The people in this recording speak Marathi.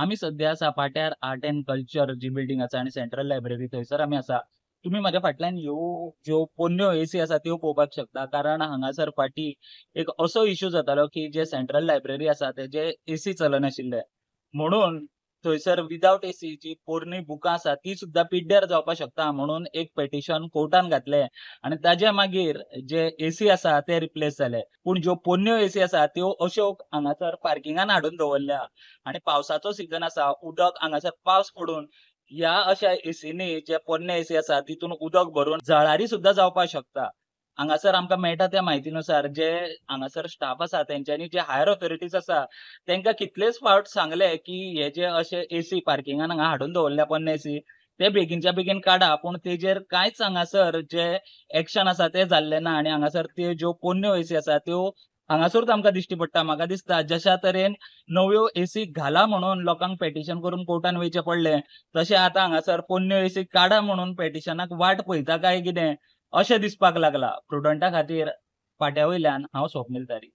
आम्ही सध्या आसा पाट्यार आर्ट एंड कल्चर जी बिल्डिंग आसा आनी सेंट्रल लायब्ररी थंयसर आमी आसा. तुम्ही माझ्या फाटल्यान ह्यो ज्यो पोरण्यो एसी आसा त्यो पळोवपाक शकता. कारण हांगासर फाटीं एक असो इश्यू जातालो की जे सेंट्रल लायब्ररी आसा तेजे एसी चलनाशिल्ले. म्हणून थंयसर विदाउट एसी जी पोरणी बुकां आसा ती सुद्दां पिड्ड्यार जावपाक शकता म्हणून एक पेटिशन कोर्टान घातलें आनी ताजे मागीर जे एसी आसा ते रिप्लेस जाले. पूण ज्यो पोरण्यो एसी आसा त्यो अश्यो हांगासर पार्किंगान हाडून दवरल्या आणि पावसाचो सीझन आसा उदक हांगासर पावस पडून ह्या अशा एसीनी जे पोरणे एसी आसा तितून उदक भरून जळारी सुद्दां जावपाक शकता. हांगासर आमकां मेळटा त्या म्हायतीनुसार जे हांगासर स्टाफ आसा तेंच्यांनी जे हायर ऑथॉरिटीज आसा तेंकां कितलेच फावट सांगले की हे जे अशे एसी पार्किंगान हांगा हाडून दवरल्या पोरणे एसी ते बेगीनच्या बेगीन काडा पूण तेजेर कांयच हांगासर जे एक्शन आसा ते जाल्ले ना आनी हांगासर त्यो ज्यो पोरण्यो एसी आसा त्यो हांगासरूच आमकां दिश्टी पडटा. म्हाका दिसता जशा तरेन नव्यो एसी घाला म्हणून लोकांक पेटिशन करून कोर्टान वयचें पडलें तशें आतां हांगासर पोरण्यो एसी काडा म्हणून पेटिशनाक वाट पळयता काय कितें अशें दिसपाक लागला. प्रुडंटा खातीर पाट्या वयल्यान हांव स्वप्नील तारी.